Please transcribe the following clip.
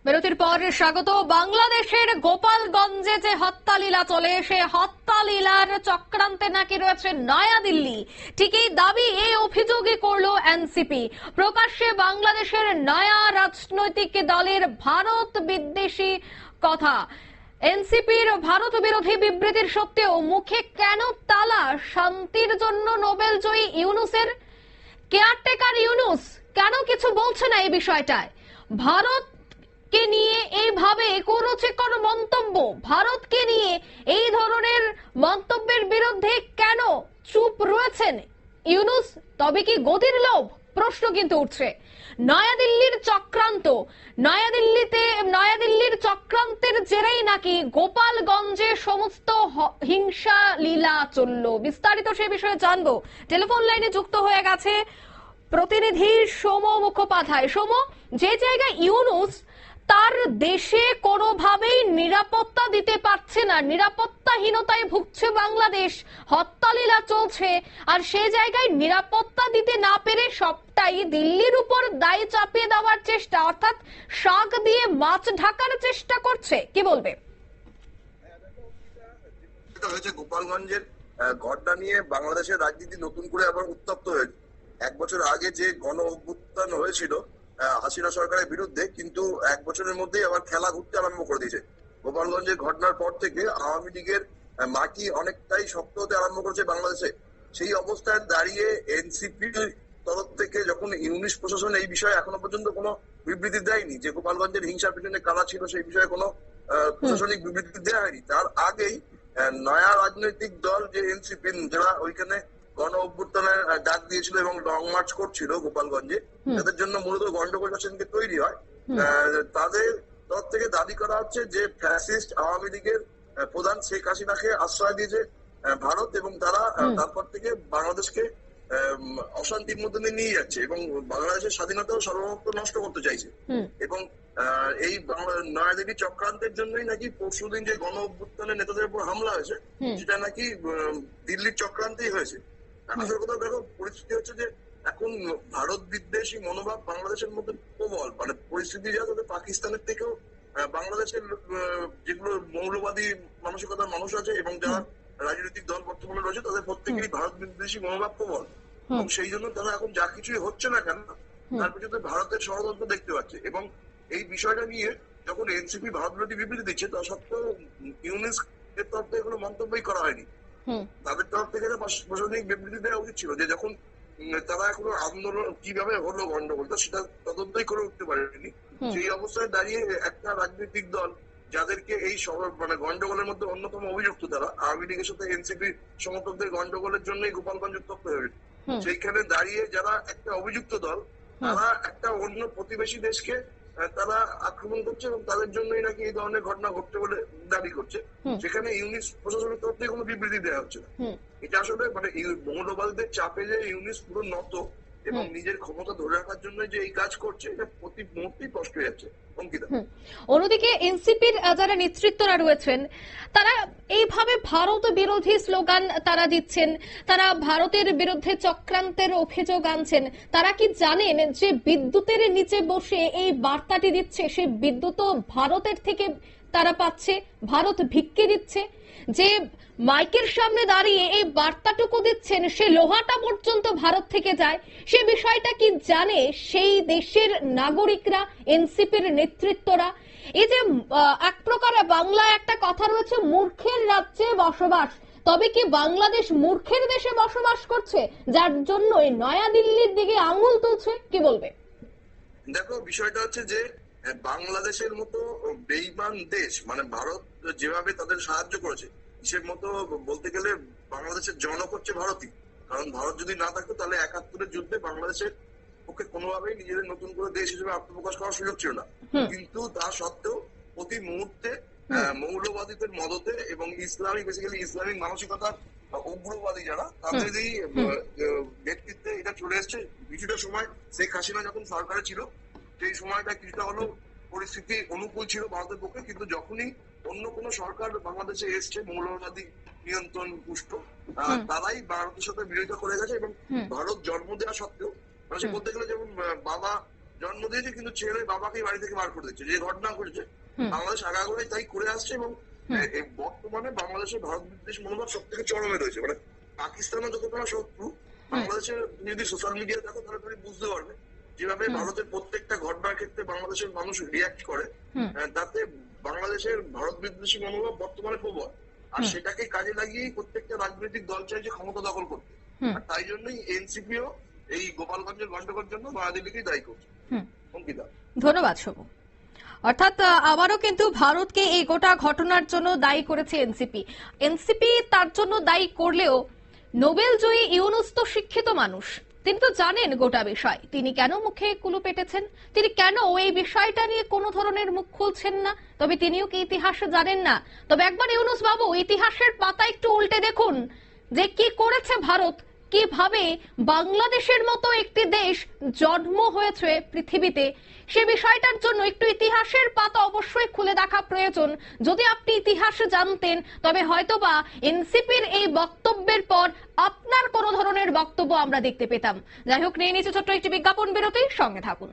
বিরতির পর স্বাগত। বাংলাদেশের গোপালগঞ্জে যে হত্যালীলা চলে, সে হত্যালীলার চক্রান্তে নাকি রয়েছে নয়াদিল্লি। ঠিক এই দাবি, এই অভিযোগই করল এনসিপি। প্রকাশ্যে বাংলাদেশের নয়া রাজনৈতিক দলের ভারত বিদ্বেষী কথা। এনসিপির ভারত বিরোধী বিবৃতির সত্ত্বেও মুখে কেন তালা শান্তির জন্য নোবেল জয়ী ইউনূসের? কেয়ারটেকার ইউনূস কেন কিছু বলছে না এই বিষয়টায়? ভারতকে নিয়ে এইভাবে কুরুচিকর মন্তব্য, ভারতকে নিয়ে এই ধরনের মন্তব্যের বিরুদ্ধে কেন চুপ রয়েছেন ইউনূস? তবে কি গদির লোভ? প্রশ্ন কিন্তু উঠছে। নয়াদিল্লির চক্রান্ত, নয়াদিল্লির চক্রান্তের জেরেই নাকি গোপালগঞ্জে সমস্ত হিংসা লীলা চলল। বিস্তারিত সে বিষয়ে জানবো। টেলিফোন লাইনে যুক্ত হয়ে গেছে প্রতিনিধি সোম মুখোপাধ্যায়। সোম, যে জায়গায় ইউনূস তার দেশে কোনোভাবেই নিরাপত্তা দিতে পারছে না, নিরাপত্তাহীনতায় ভুগছে বাংলাদেশ, হত্যালীলা চলছে, আর সে জায়গায় নিরাপত্তা দিতে না পেরে সবটাই দিল্লির উপর দায় চাপিয়ে দেওয়ার চেষ্টা, অর্থাৎ শাক দিয়ে মাছ ঢাকার চেষ্টা করছে, কি বলবে? গোপালগঞ্জের ঘটনা নিয়ে বাংলাদেশের রাজনীতি নতুন করে আবার উত্তপ্ত হয়েছে। এক বছর আগে যে গণ অভ্যুত্থান হয়েছিল হাসিনা সরকারের বিরুদ্ধে, কিন্তু এক বছরের মধ্যেই আবার খেলা ঘুরতে আরম্ভ করে দিয়েছে। গোপালগঞ্জের ঘটনার পর থেকে আওয়ামী লীগের মাটি অনেকটাই শক্ত হতে আরম্ভ করেছে বাংলাদেশে। সেই অবস্থায় দাঁড়িয়ে এনসিপি তরফ থেকে যখন ইউনিশ প্রশাসন এই বিষয়ে এখনো পর্যন্ত কোনো বিবৃতি দেয়নি যে গোপালগঞ্জের হিংসার পিছনে কারা ছিল, সেই বিষয়ে কোনো প্রশাসনিক বিবৃতি দেওয়া হয়নি। তার আগেই নয়া রাজনৈতিক দল যে এনসিপি, যারা ওইখানে গণ অভ্যুত্থানের ডাক দিয়েছিল এবং লং মার্চ করছিল গোপালগঞ্জে, তাদের জন্য মূলত গন্ডগোল তৈরি হয়। তাদের তরফ থেকে দাবি করা হচ্ছে যে ফ্যাসিস্ট আওয়ামী লীগের প্রধান শেখ হাসিনাকে আশ্রয় দিয়েছে ভারত, এবং তারা তারপর থেকে বাংলাদেশকে অশান্তির মধ্যে নিয়ে যাচ্ছে এবং বাংলাদেশের স্বাধীনতাও সর্বমত নষ্ট করতে চাইছে। এবং এই নয়াদিল্লি চক্রান্তের জন্যই নাকি পরশুদিন যে গণ অভ্যুত্থানের নেতাদের উপর হামলা হয়েছে, সেটা নাকি দিল্লির চক্রান্তেই হয়েছে। আসল কথা দেখো, পরিস্থিতি হচ্ছে যে এখন ভারত বিদ্বেষী মনোভাব বাংলাদেশের মধ্যে প্রবল। মানে পরিস্থিতি যা, তবে পাকিস্তানের থেকেও বাংলাদেশের যেগুলো মৌলবাদী মানসিকতার মানুষ আছে এবং যারা রাজনৈতিক দল বর্তমানে রয়েছে, তাদের প্রত্যেকেরই ভারত বিদ্বেষী মনোভাব প্রবল। এবং সেই জন্য তারা এখন যা কিছুই হচ্ছে না কেন, তার পিছনে ভারতের ষড়যন্ত্র দেখতে পাচ্ছে। এবং এই বিষয়টা নিয়ে যখন এনসিপি ভারত বিরোধী বিবৃতি দিচ্ছে, তা সত্ত্বেও ইউনিস এর তরফ থেকে কোনো মন্তব্যই করা হয়নি। তাদের তরফ থেকে প্রশাসনিক বিবৃতি দেওয়া উচিত ছিল যে যখন তারা এখনো আন্দোলন কিভাবে হলো গন্ডগোলটা, সেটা তদন্তই করে উঠতে পারেনি। সেই অবস্থায় দাঁড়িয়ে একটা রাজনৈতিক দল যাদেরকে এই মানে গন্ডগোলের মধ্যে অন্যতম অভিযুক্ত, তারা আওয়ামী লীগের সাথে এনসিপি সমর্থকদের গন্ডগোলের জন্যই গোপালগঞ্জ উত্তপ্ত হয়ে গেছে। সেইখানে দাঁড়িয়ে যারা একটা অভিযুক্ত দল, তারা একটা অন্য প্রতিবেশী দেশকে তারা আক্রমণ করছে এবং তাদের জন্যই নাকি এই ধরনের ঘটনা ঘটছে বলে দাবি করছে। সেখানে ইউনিস প্রশাসনের তরফ থেকে কোনো বিবৃতি দেওয়া হচ্ছে না। এটা আসলে মানে মৌলবাদীদের চাপে যে ইউনিস পুরো নত এবং নিজের ক্ষমতা ধরে রাখার জন্য যে এই কাজ করছে, এটা প্রতি মুহূর্তেই স্পষ্ট হয়ে যাচ্ছে। অঙ্কিতা, অন্যদিকে এনসিপির যারা নেতৃত্বরা রয়েছেন, তারা এইভাবে ভারত বিরোধী স্লোগান তারা দিচ্ছেন, তারা ভারতের বিরুদ্ধে চক্রান্তের অভিযোগ আনছেন। তারা কি জানেন যে বিদ্যুতের নিচে বসে এই বার্তাটি দিচ্ছে, সে বিদ্যুৎও ভারতের থেকে তারা পাচ্ছে, ভারত ভিক্ষে দিচ্ছে? যে মাইকের সামনে দাঁড়িয়ে এই বার্তাটুকু দিচ্ছেন, সে লোহাটা পর্যন্ত ভারত থেকে যায়, সে বিষয়টা কি জানে সেই দেশের নাগরিকরা, এনসিপির নেতৃত্বরা? এই যে এক প্রকার বাংলায় একটা কথা রয়েছে, মূর্খের রাজ্যে বসবাস। তবে কি বাংলাদেশ মূর্খের দেশে বসবাস করছে, যার জন্য এই নয়াদিল্লির দিকে আঙুল তুলছে? কি বলবে? দেখো, বিষয়টা হচ্ছে যে বাংলাদেশের মতো বেইমান দেশ, মানে ভারত যেভাবে তাদের সাহায্য করেছে, সে মতো বলতে গেলে বাংলাদেশের জনক হচ্ছে ভারতই। কারণ ভারত যদি না থাকতো, তাহলে ৭১-এর যুদ্ধে বাংলাদেশের পক্ষে কোনোভাবেই নিজেদের নতুন করে দেশ হিসেবে আত্মপ্রকাশ করার সুযোগ ছিল না। কিন্তু তা সত্ত্বেও প্রতি মুহূর্তে মৌলবাদীদের মদতে এবং বেসিক্যালি ইসলামিক মানসিকতার উগ্রবাদী যারা, তাদের এই ব্যক্তিত্বে এটা চলে এসছে। কিছুটা সময় শেখ হাসিনা যখন সরকারে ছিল, সেই সময়টা কিছুটা হলেও পরিস্থিতি অনুকূল ছিল ভারতের পক্ষে, কিন্তু যখনই অন্য কোনো সরকার বাংলাদেশে এসছে মৌলবাদী নিয়ন্ত্রণ পুষ্ট, তারাই ভারতের সাথে বিরোধিতা করে গেছে। এবং ভারত জন্ম দেওয়া সত্ত্বেও, সে বলতে গেলে যেমন বাবা জন্ম দিয়েছে, কিন্তু ছেলে বাবাকেই বাড়ি থেকে বার করে দিচ্ছে, যে ঘটনা ঘটেছে বাংলাদেশ আগাগোড়াই তাই করে আসছে। এবং বর্তমানে বাংলাদেশের ভারত বিদ্বেষ মনোভাব সব থেকে চরমে রয়েছে। মানে পাকিস্তানও যতটা শত্রু, বাংলাদেশের যদি সোশ্যাল মিডিয়া দেখো তাহলে তুমি বুঝতে পারবে যেভাবে ভারতের প্রত্যেকটা ঘটনার ক্ষেত্রে বাংলাদেশের মানুষ রিয়াক্ট করে, তাতে বাংলাদেশের ভারত বিদ্বেষী মনোভাব বর্তমানে প্রবল। আর সেটাকে কাজে লাগিয়ে প্রত্যেকটা রাজনৈতিক দল চাইছে ক্ষমতা দখল করতে। আর তাই জন্যই এনসিপিও এই গোপালগঞ্জের গন্ডগোলের জন্য নয়াদিল্লিকেই দায়ী করছে। অঙ্কিতা, ধন্যবাদ শুভ। অর্থাৎ আবারও কিন্তু ভারতকে এই গোটা ঘটনার জন্য দায়ী করেছে এনসিপি। এনসিপি তার জন্য দায়ী করলেও নোবেল জয়ী ইউনূস তো শিক্ষিত মানুষ, তিনি তো জানেন গোটা বিষয়। তিনি কেন মুখে কুলু পেটেছেন? তিনি কেন এই বিষয়টা নিয়ে কোনো ধরনের মুখ খুলছেন না? তবে তিনিও কি ইতিহাস জানেন না? তবে একবার ইউনূস বাবু ইতিহাসের পাতা একটু উল্টে দেখুন যে কি করেছে ভারত, কিভাবে বাংলাদেশের মতো একটি দেশ জন্ম হয়েছে পৃথিবীতে। সে বিষয়টার জন্য একটু ইতিহাসের পাতা অবশ্যই খুলে দেখা প্রয়োজন। যদি আপনি ইতিহাস জানতেন তবে হয়তোবা এনসিপির এই বক্তব্যের পর আপনার কোনো ধরনের বক্তব্য আমরা দেখতে পেতাম। যাই হোক, নিয়ে নিচে ছোট্ট একটি বিজ্ঞাপন বিরতি, সঙ্গে থাকুন।